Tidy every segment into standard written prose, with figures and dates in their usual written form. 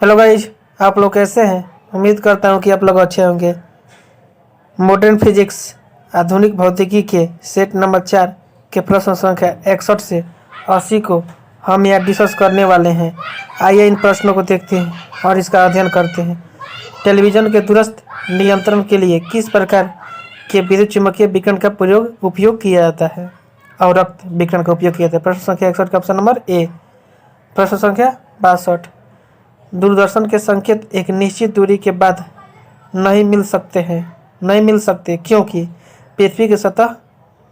Hello guys, आप लोग कैसे हैं। उम्मीद करता हूं कि आप लोग अच्छे होंगे। मॉडर्न फिजिक्स आधुनिक भौतिकी के सेट नंबर 4 के प्रश्न संख्या 61 से 80 को हम यहाँ डिस्कस करने वाले हैं। आइए इन प्रश्नों को देखते हैं और इसका अध्ययन करते हैं। टेलीविज़न के दूरस्थ नियंत्रण के लिए किस प्रकार के विद्युत चुम्बकीय विकिरण का उपयोग किया जाता है। अवरक्त विकिरण का उपयोग किया जाता है। प्रश्न संख्या 61 का ऑप्शन नंबर ए। प्रश्न संख्या 62, दूरदर्शन के संकेत एक निश्चित दूरी के बाद नहीं मिल सकते क्योंकि पृथ्वी की सतह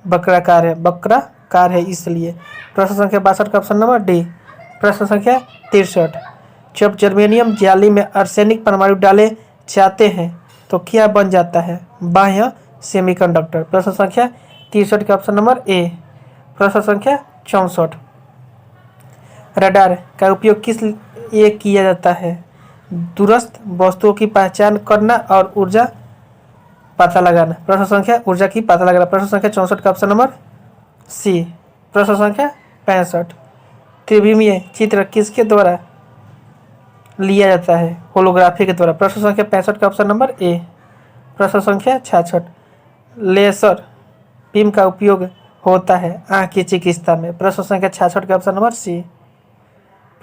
वक्राकार है इसलिए। प्रश्न संख्या 62 का ऑप्शन नंबर डी। प्रश्न संख्या 63, जब जर्मेनियम जाली में आर्सेनिक परमाणु डाले जाते हैं तो क्या बन जाता है। बाह्य सेमीकंडक्टर। प्रश्न संख्या 63 का ऑप्शन नंबर ए। प्रश्न संख्या 64, रडार का उपयोग किस लिए किया जाता है। दूरस्थ वस्तुओं की पहचान करना और ऊर्जा पता लगाना। प्रश्न संख्या ऊर्जा की पता लगाना। प्रश्न संख्या 64 का ऑप्शन नंबर सी। प्रश्न संख्या 65, त्रिविमीय चित्र किसके द्वारा लिया जाता है। होलोग्राफी के द्वारा। प्रश्न संख्या 65 का ऑप्शन नंबर ए। प्रश्न संख्या 66, लेजर बीम का उपयोग होता है आँख की चिकित्सा में। प्रश्न संख्या 66 का ऑप्शन नंबर सी।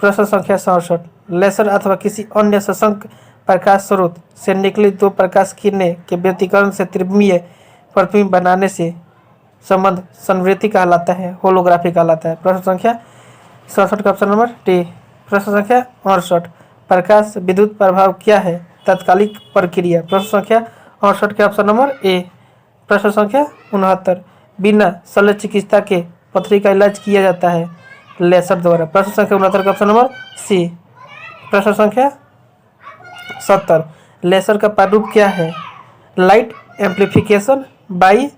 प्रश्न संख्या 67, लेजर अथवा किसी अन्य सशंक प्रकाश स्रोत से निकली दो प्रकाश किरणें के व्यतिकरण से त्रिविमीय प्रतिबिंब बनाने से संबंध संवृत्ति कहलाता है, होलोग्राफी कहलाता है। प्रश्न संख्या 67 का ऑप्शन नंबर डी। प्रश्न संख्या 68, प्रकाश विद्युत प्रभाव क्या है। तात्कालिक प्रक्रिया। प्रश्न संख्या 68 के ऑप्शन नंबर ए। प्रश्न संख्या 69, बिना शल्य चिकित्सा के पथरी का इलाज किया जाता है लेजर द्वारा। प्रश्न संख्या 69 का ऑप्शन नंबर सी। प्रश्न संख्या 70, लेजर का प्रारूप क्या है। Light amplification by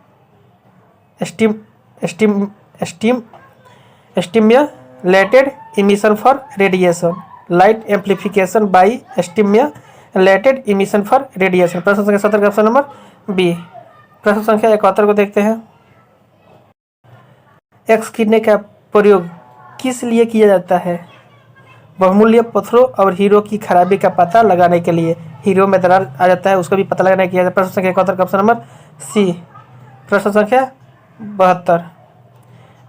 stimulated emission for radiation. Light amplification by stimulated emission for radiation. प्रश्न संख्या 70 का ऑप्शन नंबर बी। प्रश्न संख्या 71 को देखते हैं। एक्स किरणें का प्रयोग किस लिए किया जाता है। बहुमूल्य पत्थरों और हीरो की खराबी का पता लगाने के लिए। हीरो में दरार आ जाता है उसका भी पता लगाने किया जाता है। प्रश्न संख्या 71 का ऑप्शन नंबर सी। प्रश्न संख्या 72,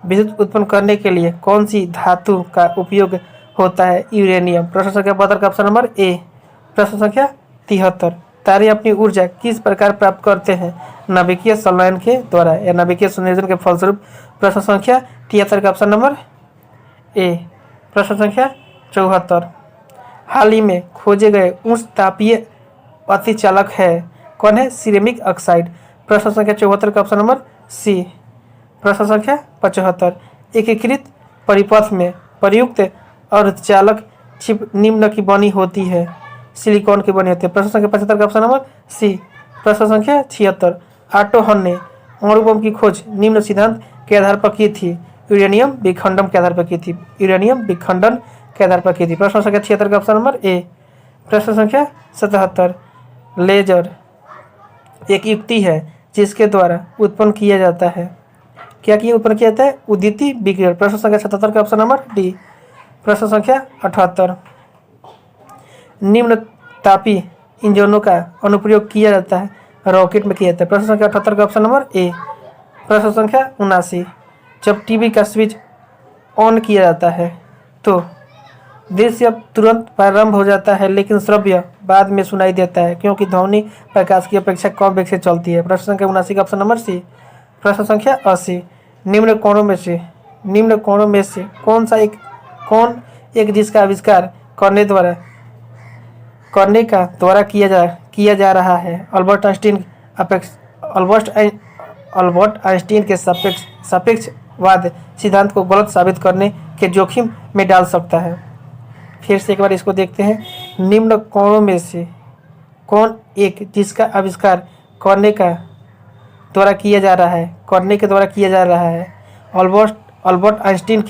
विद्युत उत्पन्न करने के लिए कौन सी धातु का उपयोग होता है। यूरेनियम। प्रश्न संख्या 72 का ऑप्शन नंबर ए। प्रश्न संख्या 73, तारे अपनी ऊर्जा किस प्रकार प्राप्त करते हैं। नाभिकीय संलयन के द्वारा या नाभिकीय संयोजन के फलस्वरूप। प्रश्न संख्या 73 का ऑप्शन नंबर ए। प्रश्न संख्या 74, हाल ही में खोजे गए उच्च तापीय अतिचालक है कौन है। Ceramic oxide. प्रश्न संख्या 74 का ऑप्शन नंबर सी। प्रश्न संख्या 75, एकीकृत परिपथ में प्रयुक्त अर्धचालक चिप निम्न की बनी होती है। सिलिकॉन की बनी होती है। प्रश्न संख्या 75 का ऑप्शन नंबर सी। प्रश्न संख्या 76, ऑटो हन ने अणु बम की खोज निम्न सिद्धांत के आधार पर की थी। यूरेनियम विखंडन के आधार पर की थी। यूरेनियम विखंडन के आधार पर की थी। प्रश्न संख्या 76 का ऑप्शन नंबर ए। प्रश्न संख्या 77, लेजर एक युक्ति है जिसके द्वारा उत्पन्न किया जाता है। क्या उत्पन्न किया जाता है। उद्युति विकिरण। प्रश्न संख्या 77 का ऑप्शन नंबर डी। प्रश्न संख्या 78, निम्न तापी इंजनों का अनुप्रयोग किया जाता है रॉकेट में किया जाता है। प्रश्न संख्या 78 का ऑप्शन नंबर ए। प्रश्न संख्या 79, जब टीवी का स्विच ऑन किया जाता है तो दृश्य तुरंत प्रारंभ हो जाता है लेकिन श्रव्य बाद में सुनाई देता है क्योंकि ध्वनि प्रकाश की अपेक्षा कम वेग से चलती है। प्रश्न संख्या 79 का ऑप्शन नंबर सी। प्रश्न संख्या 80, निम्न कोणों में से कौन एक जिसका आविष्कार करने का द्वारा किया जा रहा है। अल्बर्ट आइंस्टीन के सापेक्षवाद सिद्धांत को गलत साबित करने के जोखिम में डाल सकता है। फिर से एक बार इसको देखते हैं। निम्न कोणों में से कौन एक जिसका आविष्कार करने के द्वारा किया जा रहा है। अल्बर्ट आइंस्टीन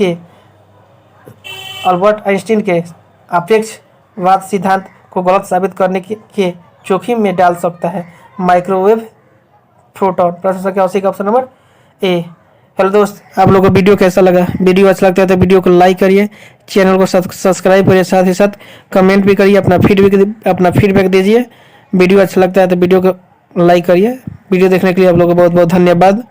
के सापेक्षवाद सिद्धांत को गलत साबित करने के जोखिम में डाल सकता है। Microwave proton. प्रश्न संख्या 80 का ऑप्शन नंबर ए। हेलो दोस्त, आप लोगों को वीडियो कैसा लगा? वीडियो अच्छा लगता है तो वीडियो को लाइक करिए, चैनल को सब्सक्राइब करिए, साथ ही साथ कमेंट भी करिए, अपना फीडबैक दीजिए। वीडियो अच्छा लगता है तो वीडियो को लाइक करिए। वीडियो देखने के लिए आप लोगों को बहुत बहुत धन्यवाद।